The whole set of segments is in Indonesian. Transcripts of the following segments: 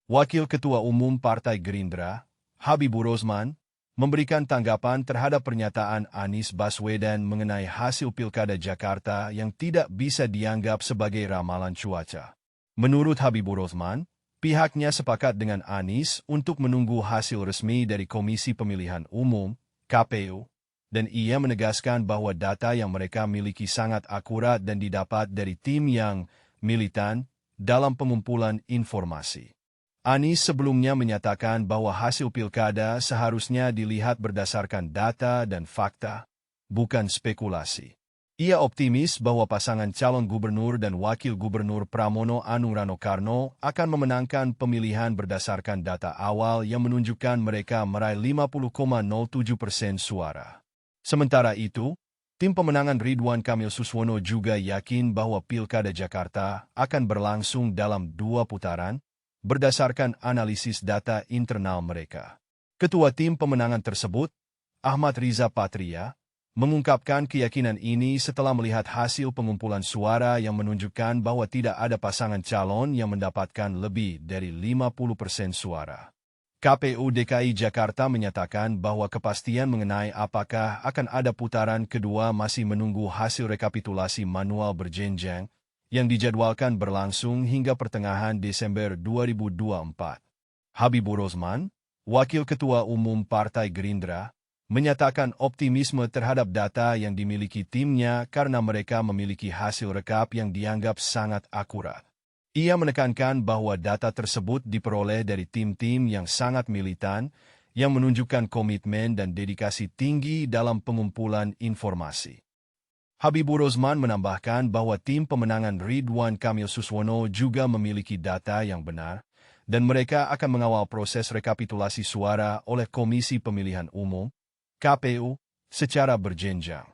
Wakil Ketua Umum Partai Gerindra, Habibur Rosman, memberikan tanggapan terhadap pernyataan Anies Baswedan mengenai hasil Pilkada Jakarta yang tidak bisa dianggap sebagai ramalan cuaca. Menurut Habibur Rosman, pihaknya sepakat dengan Anies untuk menunggu hasil resmi dari Komisi Pemilihan Umum, KPU, dan ia menegaskan bahwa data yang mereka miliki sangat akurat dan didapat dari tim yang militan dalam pengumpulan informasi. Anies sebelumnya menyatakan bahwa hasil pilkada seharusnya dilihat berdasarkan data dan fakta, bukan spekulasi. Ia optimis bahwa pasangan calon gubernur dan wakil gubernur Pramono Anung Rano Karno akan memenangkan pemilihan berdasarkan data awal yang menunjukkan mereka meraih 50,07% suara. Sementara itu, tim pemenangan Ridwan Kamil Suswono juga yakin bahwa Pilkada Jakarta akan berlangsung dalam 2 putaran, berdasarkan analisis data internal mereka. Ketua tim pemenangan tersebut, Ahmad Riza Patria, mengungkapkan keyakinan ini setelah melihat hasil pengumpulan suara yang menunjukkan bahwa tidak ada pasangan calon yang mendapatkan lebih dari 50% suara. KPU DKI Jakarta menyatakan bahwa kepastian mengenai apakah akan ada putaran kedua masih menunggu hasil rekapitulasi manual berjenjang yang dijadwalkan berlangsung hingga pertengahan Desember 2024. Habibur Rosman, Wakil Ketua Umum Partai Gerindra, menyatakan optimisme terhadap data yang dimiliki timnya karena mereka memiliki hasil rekap yang dianggap sangat akurat. Ia menekankan bahwa data tersebut diperoleh dari tim-tim yang sangat militan, yang menunjukkan komitmen dan dedikasi tinggi dalam pengumpulan informasi. Habibur Rosman menambahkan bahwa tim pemenangan Ridwan Kamil Suswono juga memiliki data yang benar, dan mereka akan mengawal proses rekapitulasi suara oleh Komisi Pemilihan Umum, KPU, secara berjenjang.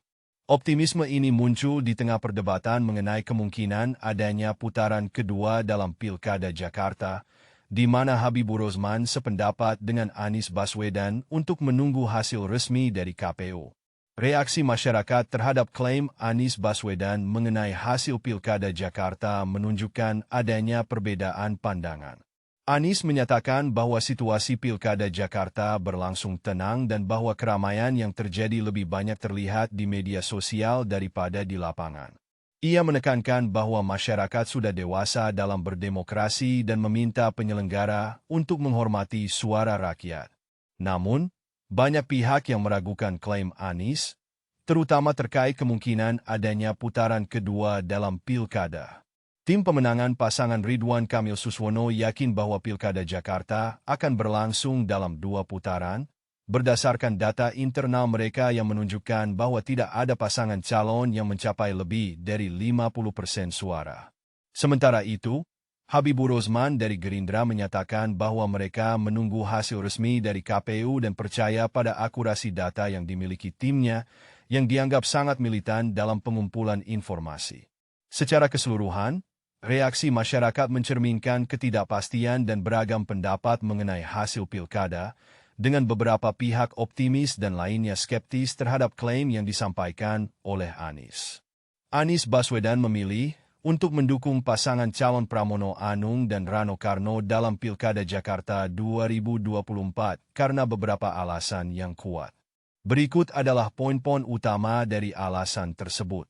Optimisme ini muncul di tengah perdebatan mengenai kemungkinan adanya putaran kedua dalam Pilkada Jakarta, di mana Habibur Rosman sependapat dengan Anies Baswedan untuk menunggu hasil resmi dari KPU. Reaksi masyarakat terhadap klaim Anies Baswedan mengenai hasil Pilkada Jakarta menunjukkan adanya perbedaan pandangan. Anies menyatakan bahwa situasi Pilkada Jakarta berlangsung tenang dan bahwa keramaian yang terjadi lebih banyak terlihat di media sosial daripada di lapangan. Ia menekankan bahwa masyarakat sudah dewasa dalam berdemokrasi dan meminta penyelenggara untuk menghormati suara rakyat. Namun, banyak pihak yang meragukan klaim Anies, terutama terkait kemungkinan adanya putaran kedua dalam pilkada. Tim pemenangan pasangan Ridwan Kamil Suswono yakin bahwa Pilkada Jakarta akan berlangsung dalam 2 putaran, berdasarkan data internal mereka yang menunjukkan bahwa tidak ada pasangan calon yang mencapai lebih dari 50% suara. Sementara itu, Habibur Rosman dari Gerindra menyatakan bahwa mereka menunggu hasil resmi dari KPU dan percaya pada akurasi data yang dimiliki timnya yang dianggap sangat militan dalam pengumpulan informasi. Secara keseluruhan, reaksi masyarakat mencerminkan ketidakpastian dan beragam pendapat mengenai hasil pilkada, dengan beberapa pihak optimis dan lainnya skeptis terhadap klaim yang disampaikan oleh Anies. Anies Baswedan memilih untuk mendukung pasangan calon Pramono Anung dan Rano Karno dalam Pilkada Jakarta 2024 karena beberapa alasan yang kuat. Berikut adalah poin-poin utama dari alasan tersebut.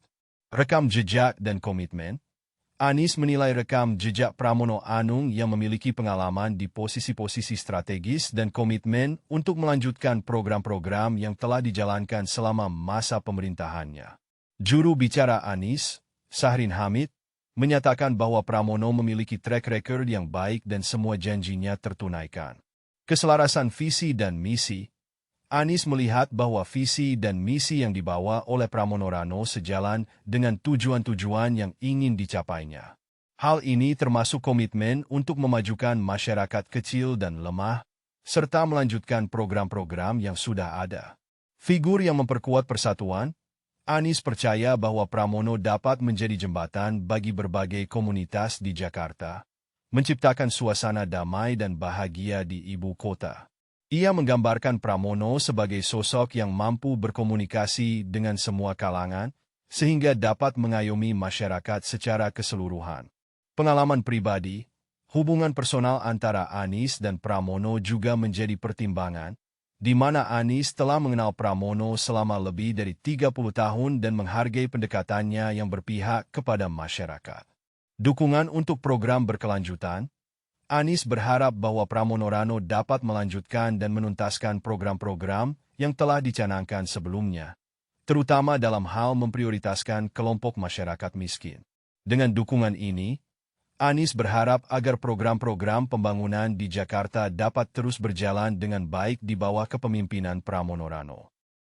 Rekam jejak dan komitmen. Anies menilai rekam jejak Pramono Anung yang memiliki pengalaman di posisi-posisi strategis dan komitmen untuk melanjutkan program-program yang telah dijalankan selama masa pemerintahannya. Juru bicara Anies, Sahrin Hamid, menyatakan bahwa Pramono memiliki track record yang baik dan semua janjinya tertunaikan. Keselarasan visi dan misi. Anies melihat bahwa visi dan misi yang dibawa oleh Pramono Rano sejalan dengan tujuan-tujuan yang ingin dicapainya. Hal ini termasuk komitmen untuk memajukan masyarakat kecil dan lemah, serta melanjutkan program-program yang sudah ada. Figur yang memperkuat persatuan. Anies percaya bahwa Pramono dapat menjadi jembatan bagi berbagai komunitas di Jakarta, menciptakan suasana damai dan bahagia di ibu kota. Ia menggambarkan Pramono sebagai sosok yang mampu berkomunikasi dengan semua kalangan, sehingga dapat mengayomi masyarakat secara keseluruhan. Pengalaman pribadi. Hubungan personal antara Anies dan Pramono juga menjadi pertimbangan, di mana Anies telah mengenal Pramono selama lebih dari 30 tahun dan menghargai pendekatannya yang berpihak kepada masyarakat. Dukungan untuk program berkelanjutan, Anies berharap bahwa Pramono Rano dapat melanjutkan dan menuntaskan program-program yang telah dicanangkan sebelumnya, terutama dalam hal memprioritaskan kelompok masyarakat miskin. Dengan dukungan ini, Anies berharap agar program-program pembangunan di Jakarta dapat terus berjalan dengan baik di bawah kepemimpinan Pramono Rano.